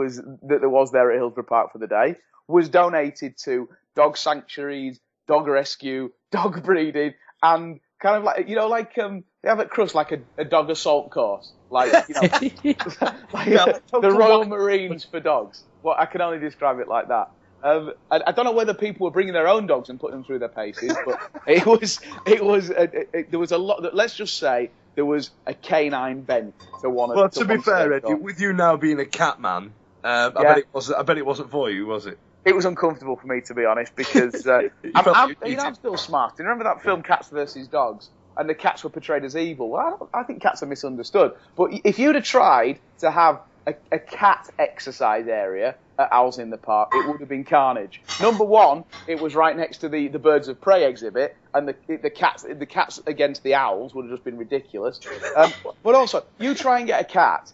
there was there at Hillsborough Park for the day was donated to dog sanctuaries, dog rescue, dog breeding, and kind of like, you know, like they have at Crust like a dog assault course, like, you know, the Royal Marines for dogs. Well, I can only describe it like that. I don't know whether people were bringing their own dogs and putting them through their paces, but there was a lot. Let's just say there was a canine bent to one of. Well, to be fair, Ed, with you now being a cat man, I bet it wasn't for you, was it? It was uncomfortable for me, to be honest, because I'm still smart. And remember that film Cats vs. Dogs? And the cats were portrayed as evil. Well, I think cats are misunderstood. But if you'd have tried to have a cat exercise area at Owls in the Park, it would have been carnage. Number one, it was right next to the Birds of Prey exhibit, and the cats against the owls would have just been ridiculous. But also, you try and get a cat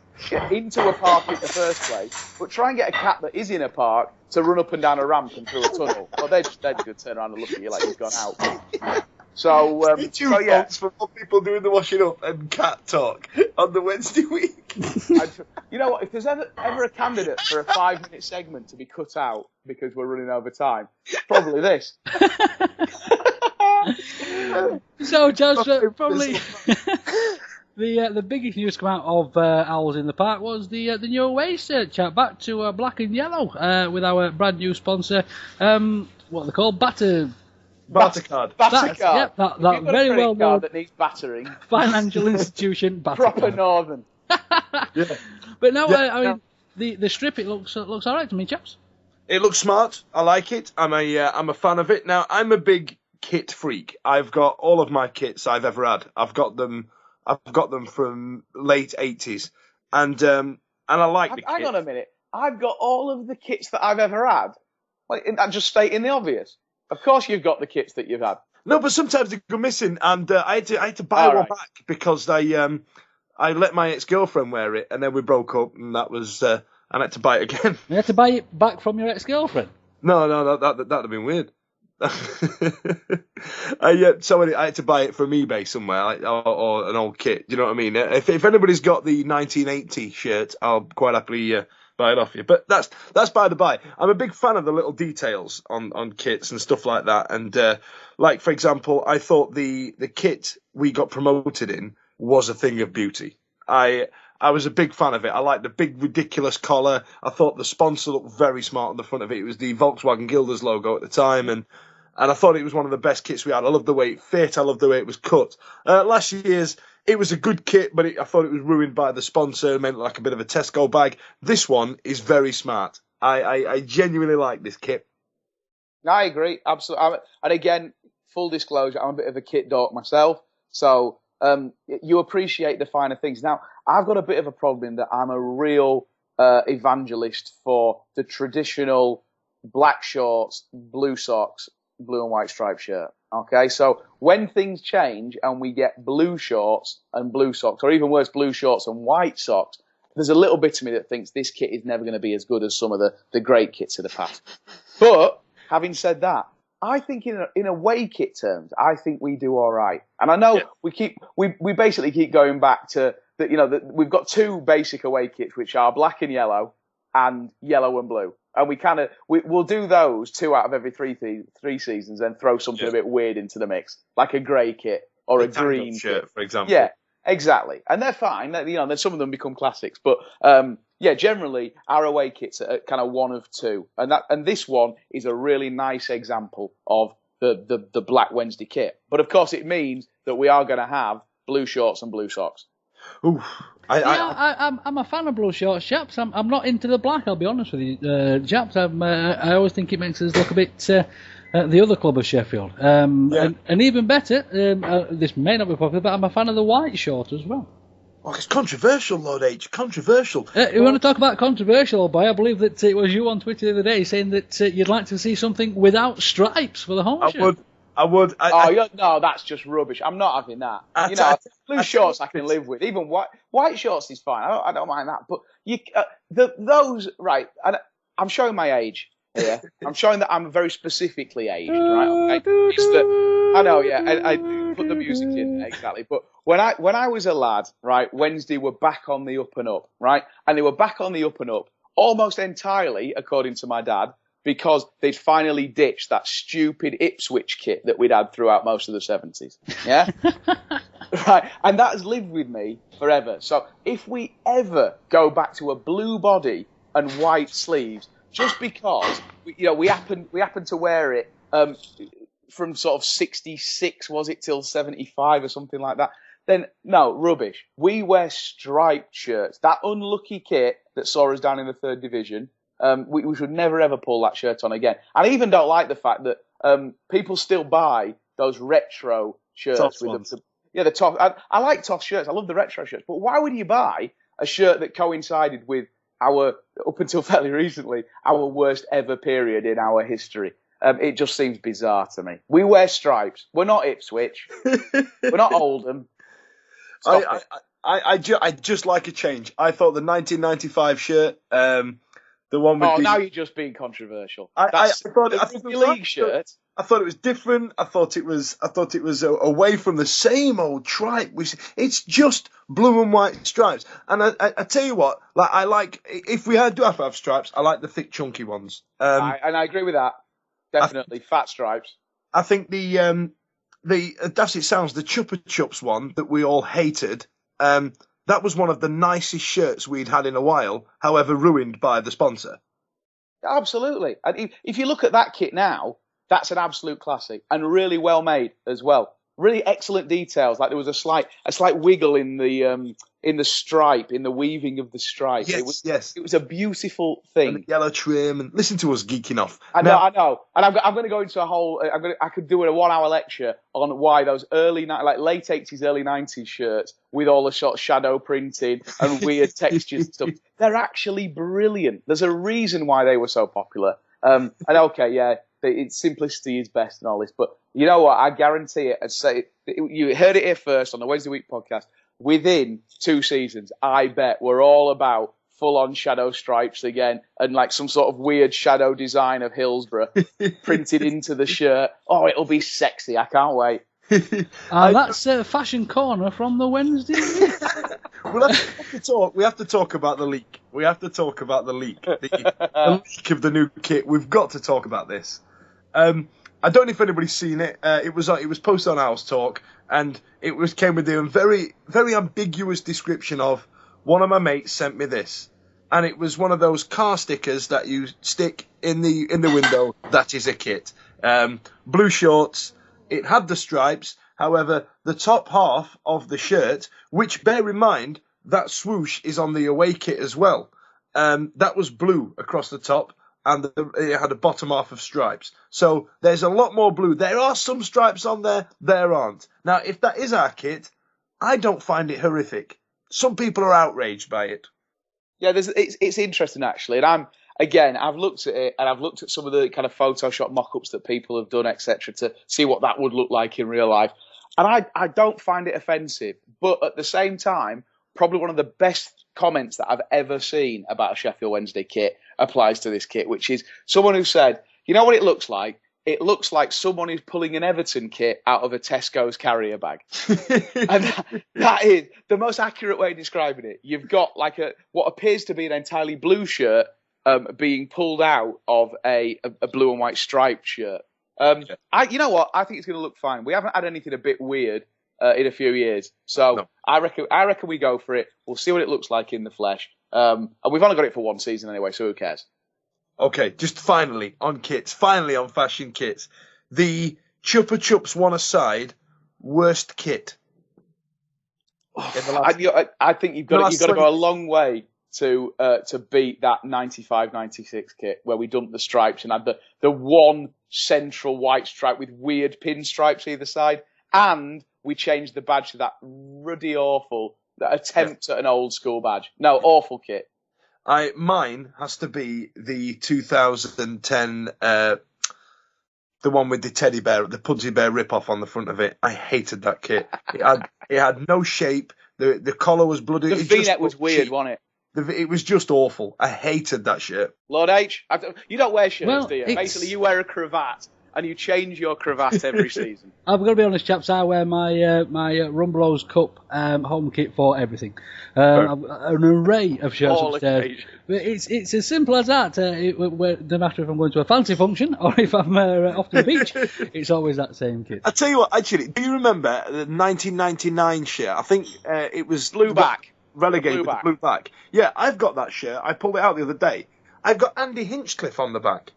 into a park in the first place, but try and get a cat that is in a park to run up and down a ramp and through a tunnel. Well, they're just going to turn around and look at you like you've gone out. So yeah. For more people doing the washing up and cat talk on the Wednesday week. You know what? If there's ever a candidate for a 5-minute segment to be cut out because we're running over time, probably this. So, just probably the biggest news come out of Owls in the Park was the new away shirt chat back to black and yellow with our brand new sponsor. What are they called? Battercard. Battercard. That very well known that needs battering. Financial institution. Proper Northern. Yeah. But no, I mean the strip. It looks all right to me, chaps. It looks smart. I like it. I'm a fan of it. Now I'm a big kit freak. I've got all of my kits I've ever had. I've got them from late 80s, and I like the kit. Hang on a minute. I've got all of the kits that I've ever had. Like, I'm just stating the obvious. Of course you've got the kits that you've had. No, but sometimes they go missing, and I had to buy one back because I let my ex-girlfriend wear it, and then we broke up, and that was I had to buy it again. You had to buy it back from your ex-girlfriend? No, that'd have been weird. So I had to buy it from eBay somewhere, or an old kit. Do you know what I mean? If anybody's got the 1980 shirt, I'll quite happily buy it off you. But that's by the by. I'm a big fan of the little details on kits and stuff like that. And like, for example, I thought the kit we got promoted in was a thing of beauty. I was a big fan of it. I liked the big, ridiculous collar. I thought the sponsor looked very smart on the front of it. It was the Volkswagen Guilders logo at the time, and I thought it was one of the best kits we had. I loved the way it fit. I loved the way it was cut. Last year's, it was a good kit, but I thought it was ruined by the sponsor. It meant like a bit of a Tesco bag. This one is very smart. I genuinely like this kit. I agree, absolutely. And again, full disclosure, I'm a bit of a kit dork myself, so you appreciate the finer things. Now, I've got a bit of a problem in that I'm a real evangelist for the traditional black shorts, blue socks, blue and white striped shirt. Okay, so when things change and we get blue shorts and blue socks, or even worse, blue shorts and white socks, there's a little bit of me that thinks this kit is never going to be as good as some of the great kits of the past. But having said that, I think in away kit terms, I think we do all right. And I know we basically keep going back to that. You know, that we've got two basic away kits, which are black and yellow and blue. And we'll do those 2 out of every three seasons, and throw something a bit weird into the mix, like a grey kit or a green shirt, kit, for example. Yeah, exactly. And they're fine. Then some of them become classics, but generally our away kits are kind of one of two, and this one is a really nice example of the Black Wednesday kit. But of course, it means that we are going to have blue shorts and blue socks. Ooh. I'm a fan of blue shorts, chaps. I'm not into the black, I'll be honest with you, chaps. I always think it makes us look a bit the other club of Sheffield. And even better, this may not be popular, but I'm a fan of the white short as well. Oh, it's controversial, Lord H. Controversial. You want to talk about controversial, old boy? I believe that it was you on Twitter the other day saying that you'd like to see something without stripes for the home shirt. I would. No, that's just rubbish. I'm not having that. Blue shorts I can live with. Even white shorts is fine. I don't mind that. But those right. And I'm showing my age here. I'm showing that I'm very specifically aged, right? Okay. I know, yeah. I put the music in exactly. But when I was a lad, right, Wednesday were back on the up and up, right, and they were back on the up and up almost entirely, according to my dad, because they'd finally ditched that stupid Ipswich kit that we'd had throughout most of the 70s. Yeah? Right. And that has lived with me forever. So if we ever go back to a blue body and white sleeves, just because we happen to wear it from sort of 66, was it, till 75 or something like that, then no, rubbish. We wear striped shirts. That unlucky kit that saw us down in the 3rd division, we should never ever pull that shirt on again. And I even don't like the fact that people still buy those retro shirts with the top. I like tough shirts. I love the retro shirts. But why would you buy a shirt that coincided with up until fairly recently, our worst ever period in our history? It just seems bizarre to me. We wear stripes. We're not Ipswich. We're not Oldham. I just like a change. I thought the 1995 shirt, the one with now you're just being controversial. I thought it was the league shirt. I thought it was different. I thought it was away from the same old tripe. It's just blue and white stripes. And I tell you what, if we do have to have stripes, I like the thick, chunky ones. And I agree with that. Definitely fat stripes. I think the as it sounds, the Chupa Chups one that we all hated. That was one of the nicest shirts we'd had in a while. However, ruined by the sponsor. Absolutely. And if you look at that kit now, that's an absolute classic and really well made as well. Really excellent details. Like there was a slight wiggle in the stripe, in the weaving of the stripe. Yes. It was a beautiful thing. And the yellow trim. And listen to us geeking off. I know. And I'm going to go into a whole. I could do a 1-hour lecture on why those late 80s, early 90s shirts with all the sort of shadow printing and weird textures and stuff. They're actually brilliant. There's a reason why they were so popular. And okay, yeah. Simplicity is best and all this, but you know what? I guarantee it. You heard it here first on the Wednesday Week podcast. Within 2 seasons, I bet we're all about full-on shadow stripes again, and like some sort of weird shadow design of Hillsborough printed into the shirt. Oh, it'll be sexy! I can't wait. That's Fashion Corner from the Wednesday Week. We have to talk about the leak. We have to talk about the leak. The leak of the new kit. We've got to talk about this. I don't know if anybody's seen it. It was posted on Owls Talk, and came with the very, very ambiguous description of, one of my mates sent me this, and it was one of those car stickers that you stick in the window. That is a kit. Blue shorts. It had the stripes. However, the top half of the shirt, which bear in mind that swoosh is on the away kit as well, that was blue across the top. And it had a bottom half of stripes. So there's a lot more blue. There are some stripes on there. There aren't. Now, if that is our kit, I don't find it horrific. Some people are outraged by it. Yeah, it's interesting, actually. And I've looked at it, and I've looked at some of the kind of Photoshop mock-ups that people have done, etc., to see what that would look like in real life. And I don't find it offensive. But at the same time, probably one of the best comments that I've ever seen about a Sheffield Wednesday kit applies to this kit, which is someone who said, you know what it looks like? It looks like someone who's pulling an Everton kit out of a Tesco's carrier bag. And that is the most accurate way of describing it. You've got like what appears to be an entirely blue shirt being pulled out of a blue and white striped shirt. You know what? I think it's going to look fine. We haven't had anything a bit weird in a few years. So no. I reckon we go for it. We'll see what it looks like in the flesh. And we've only got it for 1 season anyway, so who cares? Okay, just finally on kits, finally on fashion kits. The Chupa Chups one aside, worst kit. I think you've got to go a long way to beat that 95-96 kit where we dumped the stripes and had the one central white stripe with weird pinstripes either side, and we changed the badge to that ruddy awful attempt at an old school badge. No, awful kit. Mine has to be the 2010 The one with the teddy bear, the Pudsey Bear rip-off on the front of it. I hated that kit. It had no shape. The collar was bloody. The V-neck was weird, wasn't it? It was just awful. I hated that shirt. Lord H, you don't wear shirts, do you? It's- Basically, you wear a cravat, and you change your cravat every season. I'm going to be honest, chaps. I wear my Rumbelows Cup home kit for everything. I've got an array of shirts All upstairs. occasions. But it's as simple as that. No matter if I'm going to a fancy function or if I'm off to the beach, it's always that same kit. I tell you what, actually, do you remember the 1999 shirt? I think it was Blue back. Relegated with the blue back. Yeah, I've got that shirt. I pulled it out the other day. I've got Andy Hinchcliffe on the back.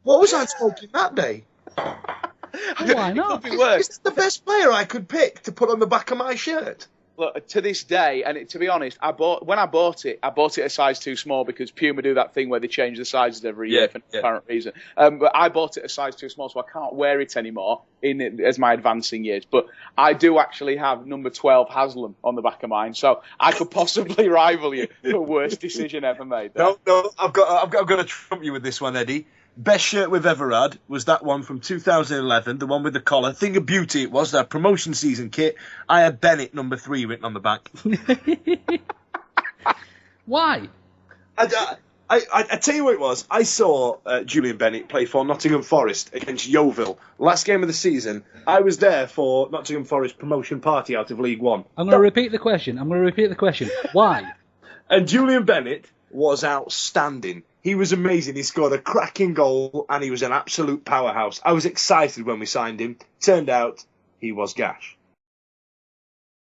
What was I smoking that day? Why not? Could be worse. It's the best player I could pick to put on the back of my shirt. Look, to this day, and to be honest, when I bought it a size too small because Puma do that thing where they change the sizes every year for no apparent reason. But I bought it a size too small, so I can't wear it anymore as my advancing years. But I do actually have number 12 Haslam on the back of mine, so I could possibly rival you for worst decision ever made. No, I've got to trump you with this one, Eddie. Best shirt we've ever had was that one from 2011, the one with the collar. Thing of beauty it was, that promotion season kit. I had Bennett number 3 written on the back. Why? I tell you what it was. I saw Julian Bennett play for Nottingham Forest against Yeovil. Last game of the season. I was there for Nottingham Forest promotion party out of League One. I'm going to repeat the question. Why? And Julian Bennett was outstanding. He was amazing. He scored a cracking goal and he was an absolute powerhouse. I was excited when we signed him. Turned out he was gash.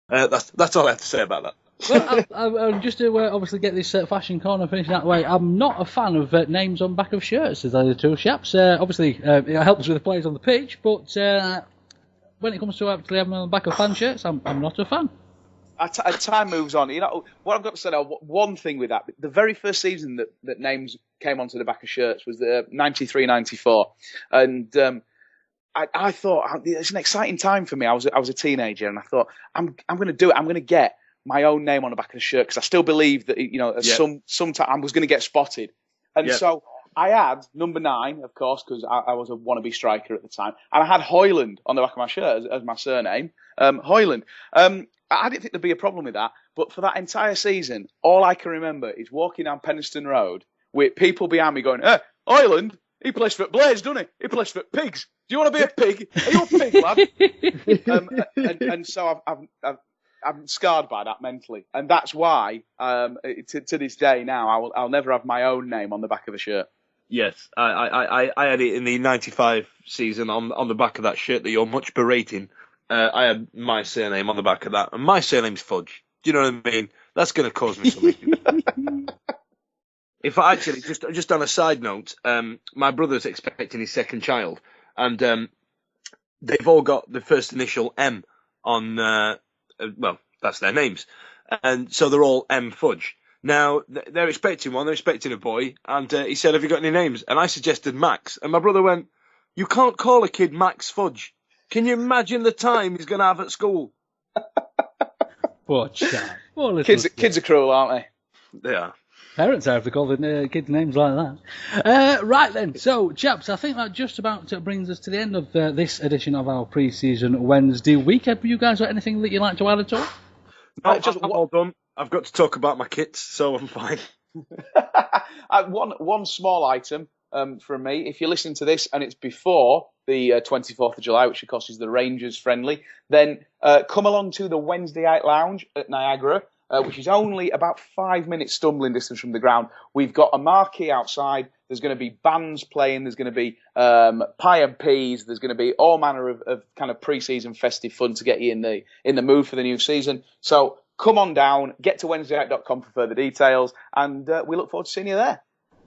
That's all I have to say about that. Well, just to obviously get this fashion corner finished that way, I'm not a fan of names on back of shirts, as the two chaps. Obviously, it helps with the players on the pitch, but when it comes to actually having on the back of fan shirts, I'm not a fan. As time moves on, you know what I've got to say now. One thing with that, the very first season that names came onto the back of shirts was the 93-94, and I thought it's an exciting time for me. I was a teenager, and I thought I'm going to do it. I'm going to get my own name on the back of the shirt because I still believe that sometime I was going to get spotted, and so I had number 9, of course, because I was a wannabe striker at the time, and I had Hoyland on the back of my shirt as my surname, Hoyland. I didn't think there'd be a problem with that, but for that entire season, all I can remember is walking down Penistone Road with people behind me going, Hoyland, he plays for Blades, doesn't he? He plays for Pigs. Do you want to be a pig? Are you a pig, lad? And so I'm scarred by that mentally, and that's why to this day now I'll never have my own name on the back of a shirt. Yes, I had it in the 95 season on the back of that shirt that you're much berating. I had my surname on the back of that, and my surname's Fudge. Do you know what I mean? That's going to cause me some issues. If I actually, just on a side note, my brother's expecting his second child, and they've all got the first initial M on, well, that's their names, and so they're all M Fudge. Now, they're expecting one, they're expecting a boy, and he said, have you got any names? And I suggested Max, and my brother went, you can't call a kid Max Fudge. Can you imagine the time he's going to have at school? Poor chap. Kids are cruel, aren't they? They are. Parents are if they call the kids names like that. Right then, so chaps, I think that just about brings us to the end of this edition of our pre-season Wednesday week. Have you guys got anything that you'd like to add at all? No, I'm all done. I've got to talk about my kits, so I'm fine. One small item from me. If you're listening to this and it's before the 24th of July, which of course is the Rangers friendly, then come along to the Wednesday Night Lounge at Niagara, which is only about 5 minutes stumbling distance from the ground. We've got a marquee outside. There's going to be bands playing. There's going to be pie and peas. There's going to be all manner of kind of pre-season festive fun to get you in the mood for the new season. So come on down, get to wednesdaynight.com for further details, and we look forward to seeing you there.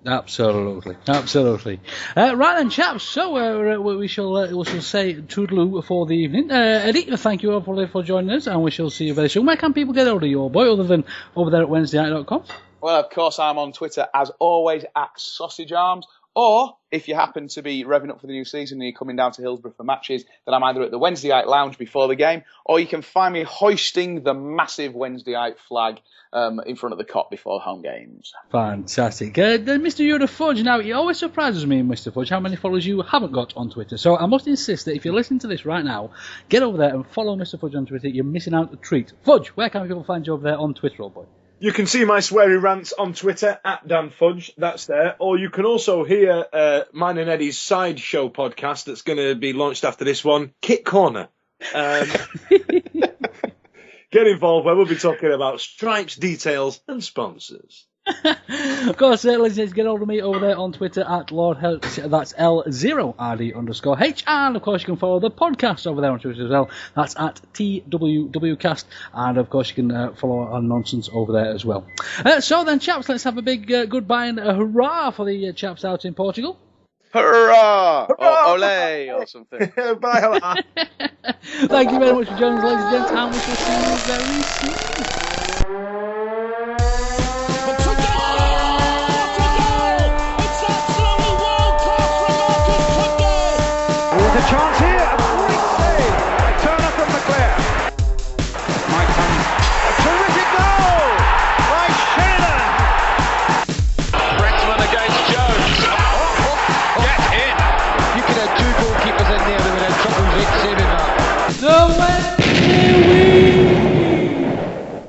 Absolutely. Right then, chaps. So we shall say toodaloo for the evening. Eddie, thank you all for joining us, and we shall see you very soon. Where can people get hold of your boy, other than over there at wednesdaynight.com? Well, of course, I'm on Twitter, as always, at Sausage Arms, Or if you happen to be revving up for the new season and you're coming down to Hillsborough for matches, then I'm either at the Wednesday Night Lounge before the game, or you can find me hoisting the massive Wednesday Night flag in front of the cop before home games. Fantastic. Mr. Yoda Fudge, now, it always surprises me, Mr. Fudge, how many followers you haven't got on Twitter. So I must insist that if you're listening to this right now, get over there and follow Mr. Fudge on Twitter. You're missing out a treat. Fudge, where can people find you over there on Twitter, old boy? You can see my sweary rants on Twitter, @DanFudge, that's there. Or you can also hear mine and Eddie's sideshow podcast that's going to be launched after this one, Kit Corner. Get involved where we'll be talking about stripes, details and sponsors. Of course, ladies, get hold of me over there on Twitter @LordHelps. That's L0RD_H. And of course, you can follow the podcast over there on Twitter as well. That's @TWWcast. And of course, you can follow our nonsense over there as well. So then, chaps, let's have a big goodbye and a hurrah for the chaps out in Portugal. Hurrah! Or ole or something. Bye, hola. Thank you very much for joining us, ladies and gents, and we shall see you very soon. Chance